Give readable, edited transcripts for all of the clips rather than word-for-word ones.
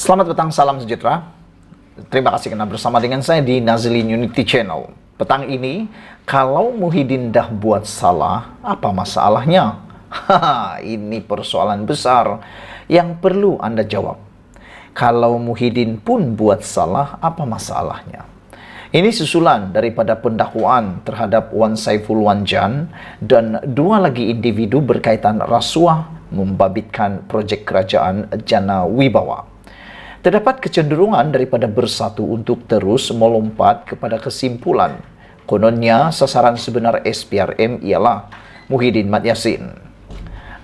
Selamat petang, salam sejahtera. Terima kasih karena bersama dengan saya di Nazlin Unity Channel. Petang ini, kalau Muhyiddin dah buat salah, apa masalahnya? Ini persoalan besar yang perlu Anda jawab. Kalau Muhyiddin pun buat salah, apa masalahnya? Ini susulan daripada pendakwaan terhadap Wan Saiful Wanjan dan dua lagi individu berkaitan rasuah membabitkan projek kerajaan Jana Wibawa. Terdapat kecenderungan daripada Bersatu untuk terus melompat kepada kesimpulan. Kononnya sasaran sebenar SPRM ialah Muhyiddin Mat Yassin.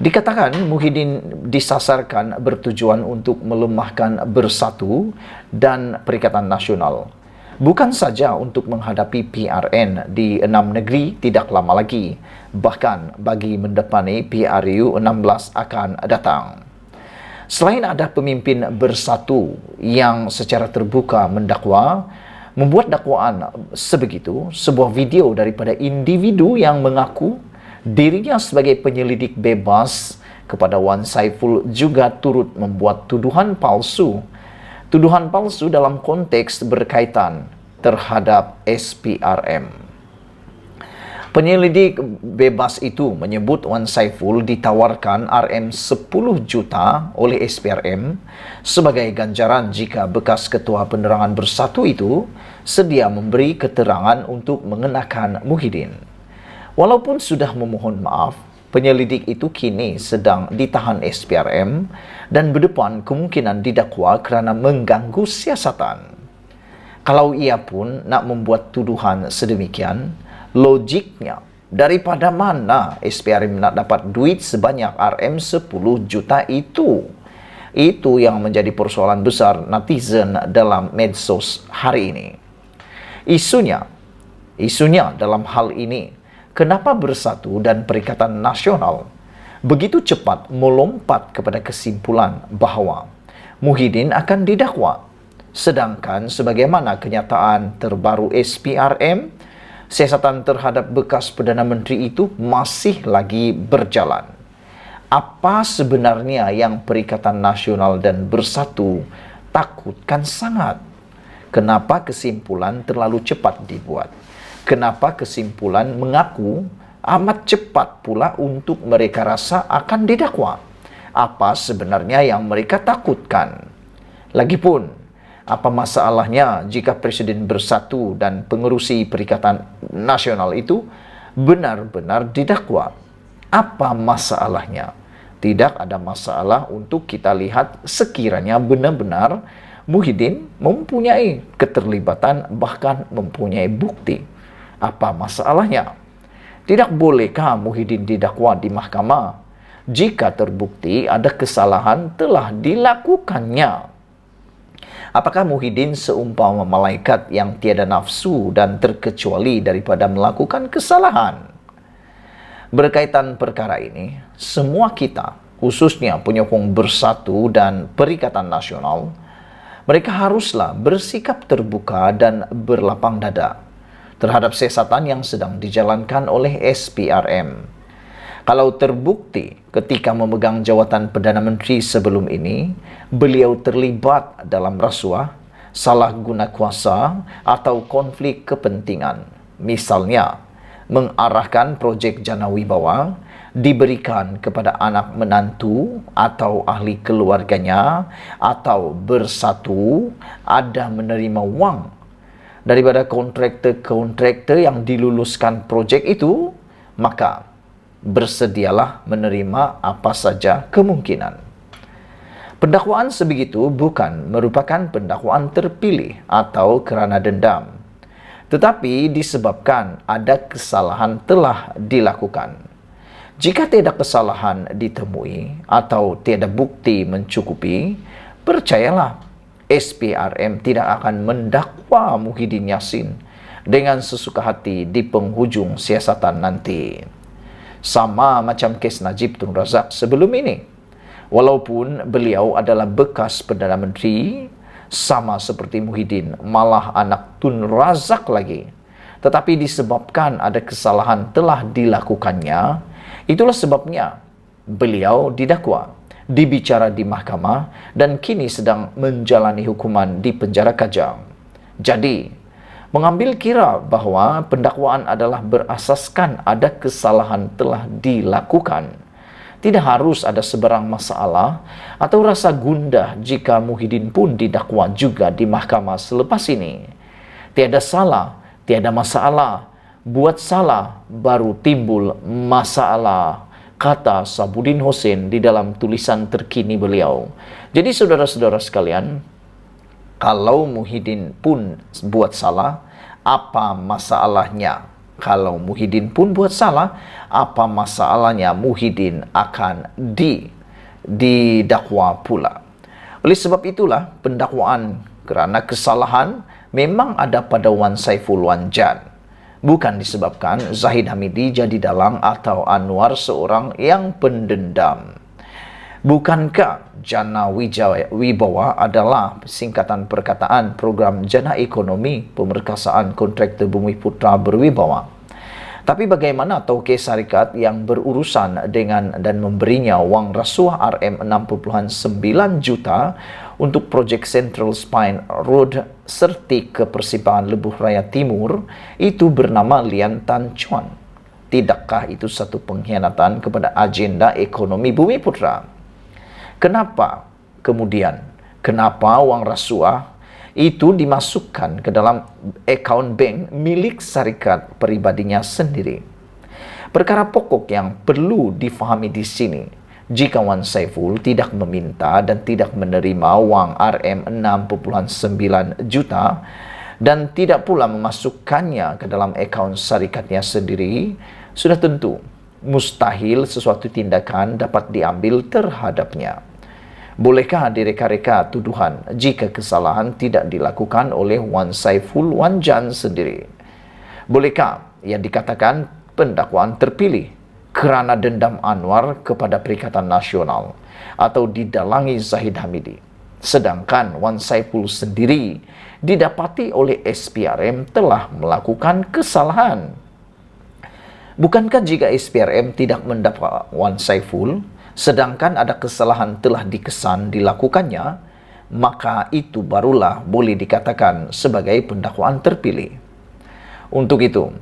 Dikatakan Muhyiddin disasarkan bertujuan untuk melemahkan Bersatu dan Perikatan Nasional. Bukan saja untuk menghadapi PRN di 6 negeri tidak lama lagi, bahkan bagi mendepani PRU 16 akan datang. Selain ada pemimpin Bersatu yang secara terbuka mendakwa, membuat dakwaan sebegitu, sebuah video daripada individu yang mengaku dirinya sebagai penyelidik bebas kepada Wan Saiful juga turut membuat tuduhan palsu. Tuduhan palsu dalam konteks berkaitan terhadap SPRM. Penyelidik bebas itu menyebut Wan Saiful ditawarkan RM 10 juta oleh SPRM sebagai ganjaran jika bekas ketua penerangan Bersatu itu sedia memberi keterangan untuk mengenakan Muhyiddin. Walaupun sudah memohon maaf, penyelidik itu kini sedang ditahan SPRM dan berdepan kemungkinan didakwa kerana mengganggu siasatan. Kalau ia pun nak membuat tuduhan sedemikian, logiknya, daripada mana SPRM nak dapat duit sebanyak RM 10 juta itu? Itu yang menjadi persoalan besar netizen dalam medsos hari ini. Isunya dalam hal ini, kenapa Bersatu dan Perikatan Nasional begitu cepat melompat kepada kesimpulan bahawa Muhyiddin akan didakwa, sedangkan sebagaimana kenyataan terbaru SPRM, siasatan terhadap bekas Perdana Menteri itu masih lagi berjalan. Apa sebenarnya yang Perikatan Nasional dan Bersatu takutkan sangat? Kenapa kesimpulan terlalu cepat dibuat? Kenapa kesimpulan mengaku amat cepat pula untuk mereka rasa akan didakwa? Apa sebenarnya yang mereka takutkan? Lagipun, apa masalahnya jika Presiden Bersatu dan pengerusi Perikatan Nasional itu benar-benar didakwa? Apa masalahnya? Tidak ada masalah untuk kita lihat sekiranya benar-benar Muhyiddin mempunyai keterlibatan bahkan mempunyai bukti. Apa masalahnya? Tidak bolehkah Muhyiddin didakwa di mahkamah jika terbukti ada kesalahan telah dilakukannya? Apakah Muhyiddin seumpama malaikat yang tiada nafsu dan terkecuali daripada melakukan kesalahan? Berkaitan perkara ini, semua kita, khususnya penyokong Bersatu dan Perikatan Nasional, mereka haruslah bersikap terbuka dan berlapang dada terhadap siasatan yang sedang dijalankan oleh SPRM. Kalau terbukti ketika memegang jawatan Perdana Menteri sebelum ini, beliau terlibat dalam rasuah, salah guna kuasa atau konflik kepentingan. Misalnya, mengarahkan projek Jana Wibawa diberikan kepada anak menantu atau ahli keluarganya, atau Bersatu ada menerima wang daripada kontraktor-kontraktor yang diluluskan projek itu, maka bersedialah menerima apa saja kemungkinan. Pendakwaan sebegitu bukan merupakan pendakwaan terpilih atau kerana dendam, tetapi disebabkan ada kesalahan telah dilakukan. Jika tiada kesalahan ditemui atau tiada bukti mencukupi, percayalah SPRM tidak akan mendakwa Muhyiddin Yassin dengan sesuka hati di penghujung siasatan nanti. Sama macam kes Najib Tun Razak sebelum ini. Walaupun beliau adalah bekas Perdana Menteri, sama seperti Muhyiddin, malah anak Tun Razak lagi. Tetapi disebabkan ada kesalahan telah dilakukannya, itulah sebabnya beliau didakwa. dibicara di mahkamah, dan kini sedang menjalani hukuman di penjara Kajang. Jadi, mengambil kira bahwa pendakwaan adalah berasaskan ada kesalahan telah dilakukan. Tidak harus ada sebarang masalah atau rasa gundah jika Muhyiddin pun didakwa juga di mahkamah selepas ini. Tiada salah, tiada masalah. Buat salah, baru timbul masalah, kata Sabudin Hussein di dalam tulisan terkini beliau. Jadi saudara-saudara sekalian, kalau Muhyiddin pun buat salah, apa masalahnya? Kalau Muhyiddin pun buat salah, apa masalahnya Muhyiddin akan didakwa pula? Oleh sebab itulah pendakwaan kerana kesalahan memang ada pada Wan Saiful Wan Jan. Bukan disebabkan Zahid Hamidi jadi dalang atau Anwar seorang yang pendendam. Bukankah Jana Wibawa adalah singkatan perkataan program Jana Ekonomi Pemerkasaan Kontraktor Bumi Putra Berwibawa? Tapi bagaimana Tauke Syarikat yang berurusan dengan dan memberinya wang rasuah RM6.9 juta untuk projek Central Spine Road serti ke Persimpangan Lebuh Raya Timur itu bernama Lian Tan Chuan? Tidakkah itu satu pengkhianatan kepada agenda ekonomi Bumi Putra? Kenapa kemudian, kenapa wang rasuah itu dimasukkan ke dalam akaun bank milik syarikat pribadinya sendiri? Perkara pokok yang perlu difahami di sini, jika Wan Saiful tidak meminta dan tidak menerima wang RM6.9 juta dan tidak pula memasukkannya ke dalam akaun syarikatnya sendiri, sudah tentu mustahil sesuatu tindakan dapat diambil terhadapnya. Bolehkah direka-reka tuduhan jika kesalahan tidak dilakukan oleh Wan Saiful Wan Jan sendiri? Bolehkah yang dikatakan pendakwaan terpilih kerana dendam Anwar kepada Perikatan Nasional atau didalangi Zahid Hamidi, sedangkan Wan Saiful sendiri didapati oleh SPRM telah melakukan kesalahan? Bukankah jika SPRM tidak mendakwa Wan Saiful, sedangkan ada kesalahan telah dikesan dilakukannya, maka itu barulah boleh dikatakan sebagai pendakwaan terpilih? Untuk itu,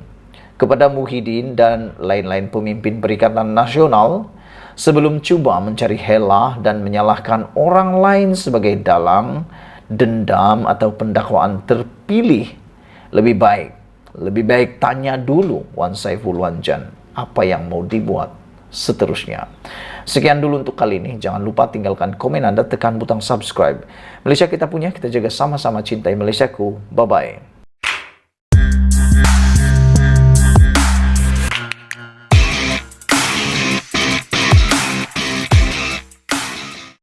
kepada Muhyiddin dan lain-lain pemimpin Perikatan Nasional, sebelum cuba mencari helah dan menyalahkan orang lain sebagai dalang, dendam atau pendakwaan terpilih, lebih baik tanya dulu Wan Saiful Wan Jan apa yang mau dibuat seterusnya. Sekian dulu untuk kali ini. Jangan lupa tinggalkan komen Anda, tekan butang subscribe. Malaysia kita punya, kita jaga sama-sama cintai Malaysiaku. Bye-bye.